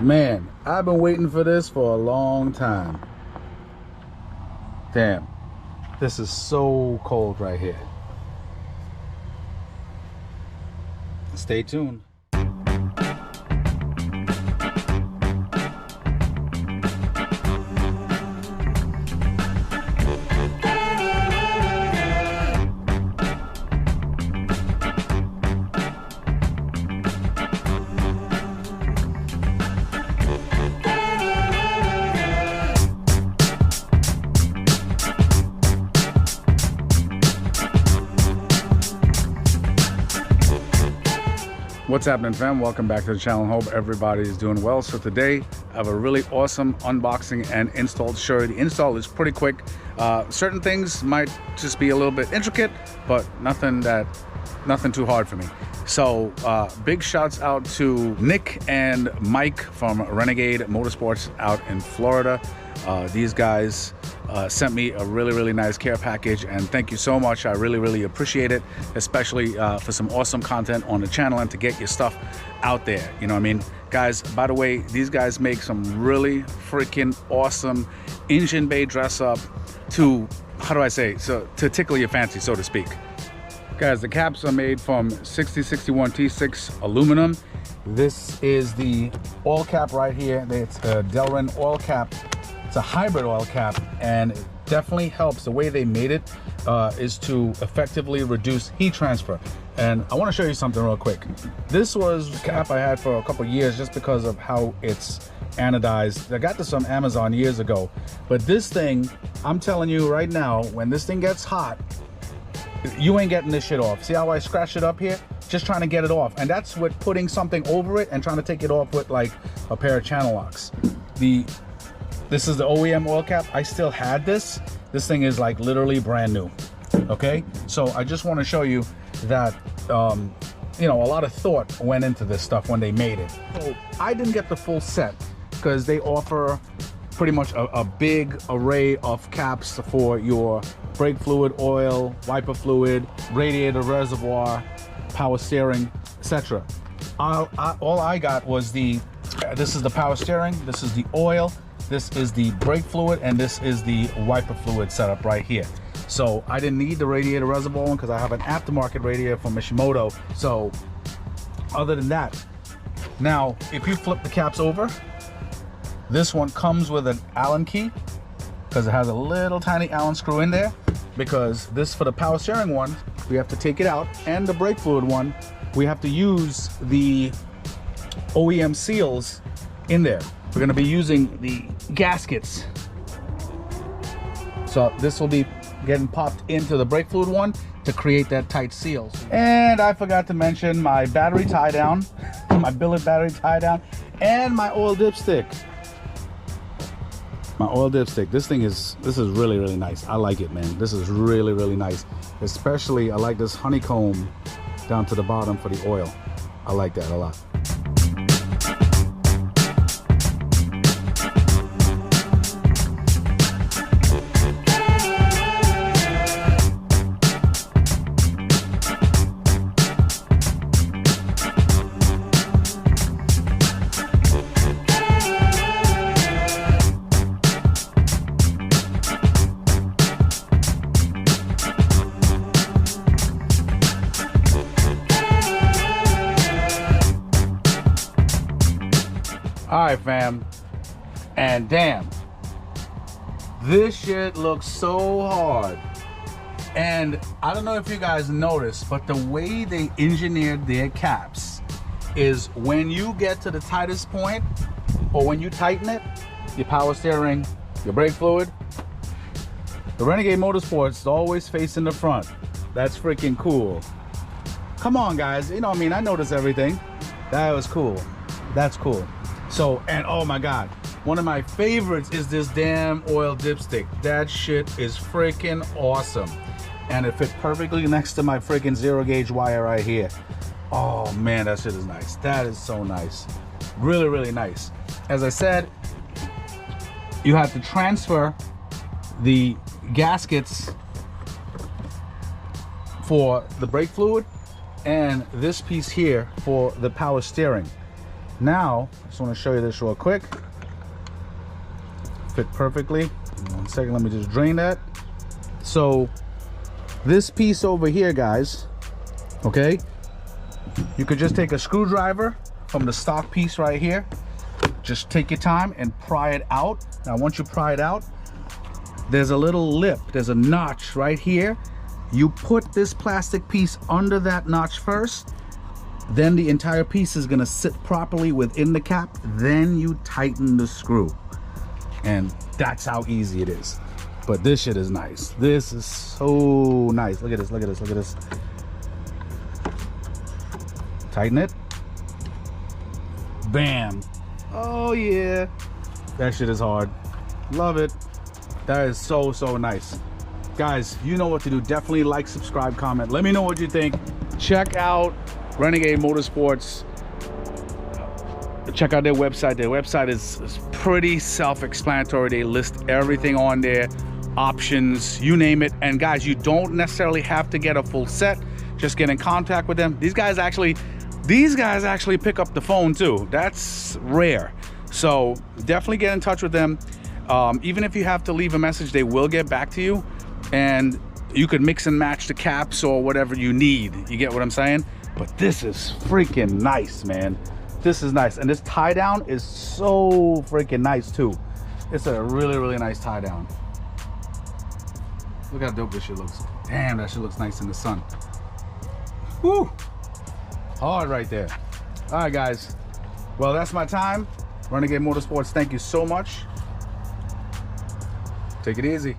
Man, I've been waiting for this for a long time. Damn, this is so cold right here. Stay tuned. What's happening, fam? Welcome back to the channel. Hope everybody is doing well. So today I have a really awesome unboxing and install to show you. The install is pretty quick. Certain things might just be a little bit intricate, but nothing too hard for me. So big shouts out to Nick and Mike from Renegade Motorsports out in Florida. These guys sent me a really nice care package, and thank you so much. I really appreciate it, especially for some awesome content on the channel and to get your stuff out there, you know what I mean? Guys, by the way, these guys make some really freaking awesome engine bay dress up to, how do I say, so to tickle your fancy, so to speak. Guys, the caps are made from 6061 T6 aluminum. This is the oil cap right here. It's a Delrin oil cap. It's a hybrid oil cap, and it definitely helps. The way they made it is to effectively reduce heat transfer. And I want to show you something real quick. This was a cap I had for a couple years just because of how it's anodized. I got this on Amazon years ago, but this thing, I'm telling you right now, when this thing gets hot, you ain't getting this shit off. See how I scratched it up here? Just trying to get it off. And that's with putting something over it and trying to take it off with like a pair of channel locks. This is the OEM oil cap. I still had this. This thing is like literally brand new. Okay, so I just want to show you that you know, a lot of thought went into this stuff when they made it. So I didn't get the full set because they offer pretty much a big array of caps for your brake fluid, oil, wiper fluid, radiator reservoir, power steering, etc. All I got was this is the power steering, this is the oil, this is the brake fluid, and this is the wiper fluid setup right here. So I didn't need the radiator reservoir one because I have an aftermarket radiator from Mishimoto. So other than that, now if you flip the caps over, this one comes with an Allen key because it has a little tiny Allen screw in there, because this, for the power steering one, we have to take it out, and the brake fluid one, we have to use the OEM seals in there. We're going to be using the gaskets. So this will be getting popped into the brake fluid one to create that tight seal. And I forgot to mention my battery tie down, my billet battery tie down, and my oil dipstick. My oil dipstick. This is really nice. I like it, man. This is really nice. Especially I like this honeycomb down to the bottom for the oil. I like that a lot. All right, fam, and damn, this shit looks so hard. And I don't know if you guys noticed, but the way they engineered their caps is when you get to the tightest point, or when you tighten it, your power steering, your brake fluid, the Renegade Motorsports is always facing the front. That's freaking cool. Come on, guys, you know what I mean? I notice everything. That was cool. That's cool. So, and oh my God, one of my favorites is this damn oil dipstick. That shit is freaking awesome. And it fit perfectly next to my freaking zero gauge wire right here. Oh man, that shit is nice. That is so nice. Really nice. As I said, you have to transfer the gaskets for the brake fluid and this piece here for the power steering. Now, I just want to show you this real quick. Fit perfectly. 1 second, let me just drain that. So this piece over here, guys, okay, you could just take a screwdriver from the stock piece right here, just take your time and pry it out. Now once you pry it out, there's a little lip, there's a notch right here. You put this plastic piece under that notch first, then the entire piece is gonna sit properly within the cap, then you tighten the screw. And that's how easy it is. But this shit is nice. This is so nice. Look at this, look at this, look at this. Tighten it. Bam. Oh yeah. That shit is hard. Love it. That is so, so nice. Guys, you know what to do. Definitely like, subscribe, comment. Let me know what you think. Check out Renegade Motorsports. Check out their website. Their website is pretty self-explanatory. They list everything on there, options, you name it. And guys, you don't necessarily have to get a full set. Just get in contact with them. These guys actually pick up the phone too. That's rare. So definitely get in touch with them. Even if you have to leave a message, they will get back to you, and you could mix and match the caps or whatever you need. You get what I'm saying? But this is freaking nice, man. This is nice. And this tie down is so freaking nice too. It's a really, really nice tie down. Look how dope this shit looks. Damn, that shit looks nice in the sun. Woo! Hard right there. All right, guys. Well, that's my time. Renegade Motorsports, thank you so much. Take it easy.